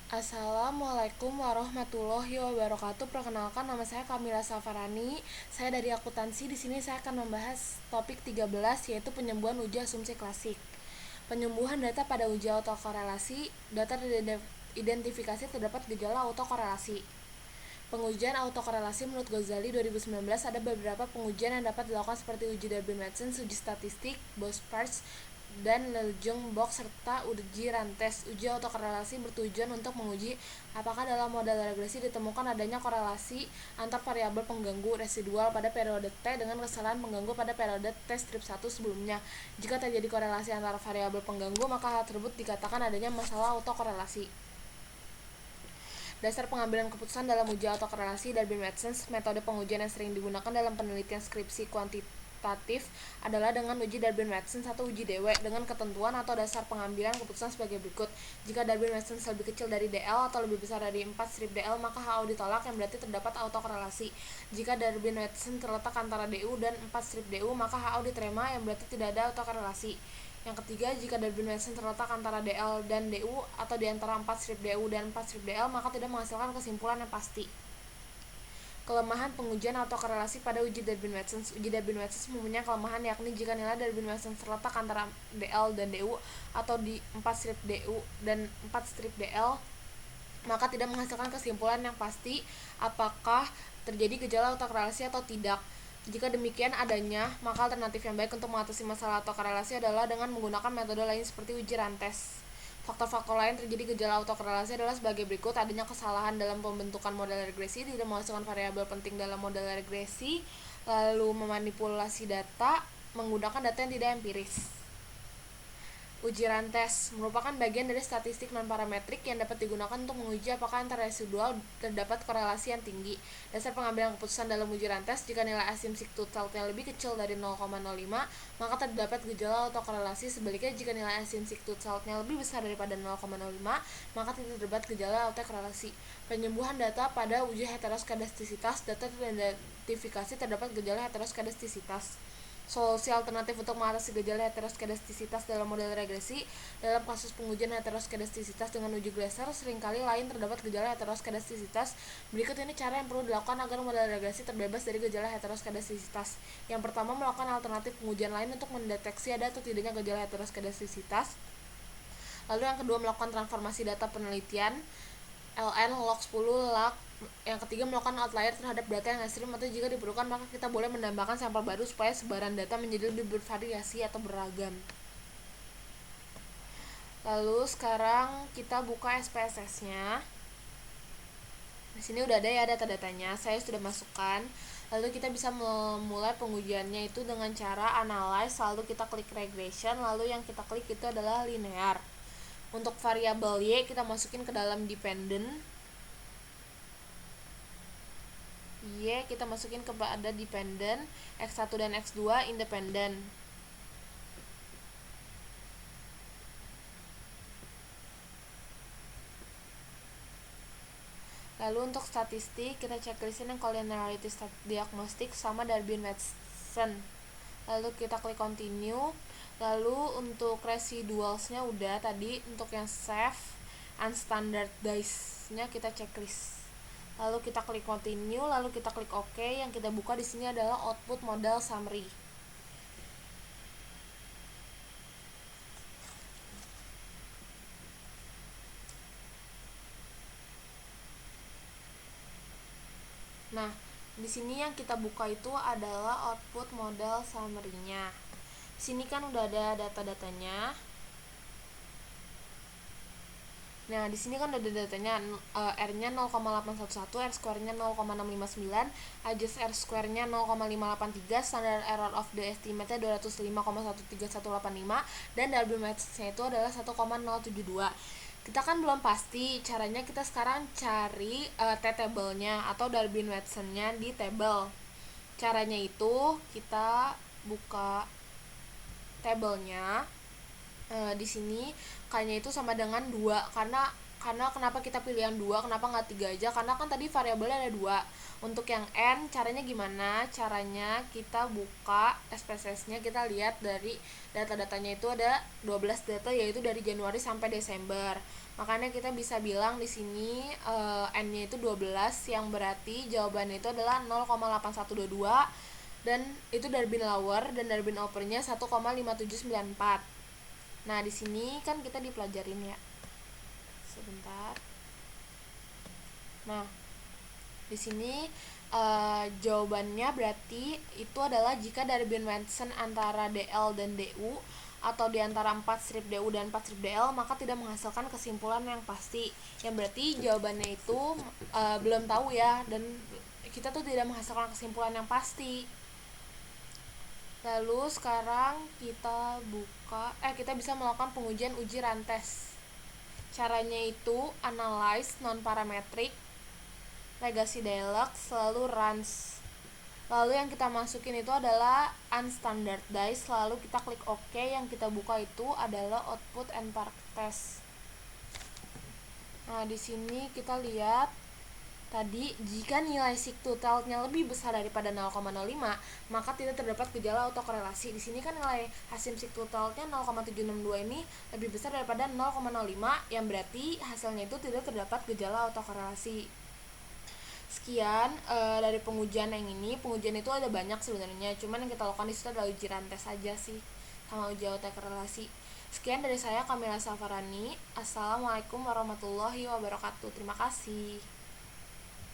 Assalamualaikum warahmatullahi wabarakatuh. Perkenalkan, nama saya Kamila Safarani. Saya dari akuntansi. Di sini saya akan membahas topik 13, yaitu penyembuhan uji asumsi klasik. Penyembuhan data pada uji autokorelasi. Data identifikasi terdapat gejala autokorelasi. Pengujian autokorelasi menurut Ghazali 2019 ada beberapa pengujian yang dapat dilakukan seperti uji Darwin-Watson, uji statistik, Bose-Parets, dan Legendre-Box serta uji rantes. Uji autokorelasi bertujuan untuk menguji apakah dalam model regresi ditemukan adanya korelasi antar variabel pengganggu residual pada periode T dengan kesalahan pengganggu pada periode T strip 1 sebelumnya. Jika terjadi korelasi antara variabel pengganggu, maka hal tersebut dikatakan adanya masalah autokorelasi. Dasar pengambilan keputusan dalam uji autokorelasi Darwin-Watson. Metode pengujian yang sering digunakan dalam penelitian skripsi kuantitatif adalah dengan uji Darwin-Watson atau uji DW dengan ketentuan atau dasar pengambilan keputusan sebagai berikut. Jika Darwin-Watson lebih kecil dari DL atau lebih besar dari 4 strip DL, maka HO ditolak, yang berarti terdapat autokorelasi. Jika Darwin-Watson terletak antara DU dan 4 strip DU, maka HO diterima, yang berarti tidak ada autokorelasi. Yang ketiga, jika Darwin-Watson terletak antara DL dan DU atau di antara 4 strip DU dan 4 strip DL, maka tidak menghasilkan kesimpulan yang pasti. Kelemahan pengujian autokorelasi pada uji Darwin-Watson. Uji Darwin-Watson mempunyai kelemahan, yakni jika nilai Darwin-Watson terletak antara DL dan DU atau di 4 strip DU dan 4 strip DL, maka tidak menghasilkan kesimpulan yang pasti apakah terjadi gejala autokorelasi atau tidak. Jika demikian adanya, maka alternatif yang baik untuk mengatasi masalah autokorelasi adalah dengan menggunakan metode lain seperti uji rantes. Faktor-faktor lain terjadi gejala autokorelasi adalah sebagai berikut: adanya kesalahan dalam pembentukan model regresi, tidak memasukkan variabel penting dalam model regresi, lalu memanipulasi data menggunakan data yang tidak empiris. Uji rantes merupakan bagian dari statistik non-parametrik yang dapat digunakan untuk menguji apakah antara residual terdapat korelasi yang tinggi. Dasar pengambilan keputusan dalam uji rantes: jika nilai asymmetric totalnya lebih kecil dari 0,05, maka terdapat gejala autokorelasi. Sebaliknya, jika nilai asymmetric totalnya lebih besar daripada 0,05, maka tidak terdapat gejala autokorelasi. Penyembuhan data pada uji heteroskedastisitas. Data teridentifikasi terdapat gejala heteroskedastisitas. Solusi alternatif untuk mengatasi gejala heteroskedastisitas dalam model regresi. Dalam kasus pengujian heteroskedastisitas dengan uji Gleiser, seringkali lain terdapat gejala heteroskedastisitas. Berikut ini cara yang perlu dilakukan agar model regresi terbebas dari gejala heteroskedastisitas. Yang pertama, melakukan alternatif pengujian lain untuk mendeteksi ada atau tidaknya gejala heteroskedastisitas. Lalu yang kedua, melakukan transformasi data penelitian ln log 10 lag. Yang ketiga, melakukan outlier terhadap data yang ekstrim, atau jika diperlukan maka kita boleh menambahkan sampel baru supaya sebaran data menjadi lebih bervariasi atau beragam. Lalu sekarang kita buka SPSS-nya. Di sini udah ada ya data-datanya, saya sudah masukkan. Lalu kita bisa memulai pengujiannya itu dengan cara analyze, lalu kita klik regression, lalu yang kita klik itu adalah linear. Untuk variabel Y kita masukin ke dalam dependent. Y kita masukin kepada dependent, X1 dan X2 independent. Lalu untuk statistik kita checklistin yang collinearity diagnostic sama Darwin-Watson. Lalu kita klik continue. Lalu untuk residualsnya udah tadi. Untuk yang safe unstandardized-nya kita checklist. Lalu kita klik continue, lalu kita klik OK. Yang kita buka di sini adalah output model summary. Nah, di sini yang kita buka itu adalah output model summary-nya. Di sini kan udah ada data-datanya. Nah, di sini kan ada datanya, R-nya 0,811, R-square-nya 0,659, adjust R-square-nya 0,583, standard error of the estimate-nya 205,13185, dan Darwin-Watson-nya itu adalah 1,072. Kita kan belum pasti, caranya kita sekarang cari T-table-nya atau Darwin-Watson-nya di table. Caranya itu kita buka tabelnya. Di sini K-nya itu sama dengan 2, karena kenapa kita pilih yang 2, kenapa nggak 3 aja, karena kan tadi variabelnya ada 2. Untuk yang N, caranya gimana? Caranya kita buka SPSS-nya, kita lihat dari data-datanya itu ada 12 data, yaitu dari Januari sampai Desember. Makanya kita bisa bilang di sini n-nya itu 12, yang berarti jawabannya itu adalah 0,8122, dan itu Darwin-Lower dan Darwin-Upper-nya 1,5794. Nah, di sini kan kita dipelajarin ya. Sebentar. Nah, di sini jawabannya berarti itu adalah jika Darwin-Watson antara DL dan DU atau di antara 4 strip DU dan 4 strip DL, maka tidak menghasilkan kesimpulan yang pasti. Yang berarti jawabannya itu belum tahu ya, dan kita tuh tidak menghasilkan kesimpulan yang pasti. Lalu sekarang kita bisa melakukan pengujian uji rantes. Caranya itu analyze non-parametric, legacy deluxe, lalu runs. Lalu yang kita masukin itu adalah unstandardized, lalu kita klik OK. Yang kita buka itu adalah output and park test. Nah, di sini kita lihat tadi, jika nilai sigtotalnya lebih besar daripada 0,05, maka tidak terdapat gejala autokorelasi. Di sini kan nilai hasil sigtotalnya 0,762 ini lebih besar daripada 0,05, yang berarti hasilnya itu tidak terdapat gejala autokorelasi. Sekian dari pengujian yang ini. Pengujian itu ada banyak sebenarnya, cuman yang kita lakukan di situ adalah uji rantes saja sih, sama uji autokorelasi. Sekian dari saya, Kamila Safarani. Assalamualaikum warahmatullahi wabarakatuh. Terima kasih.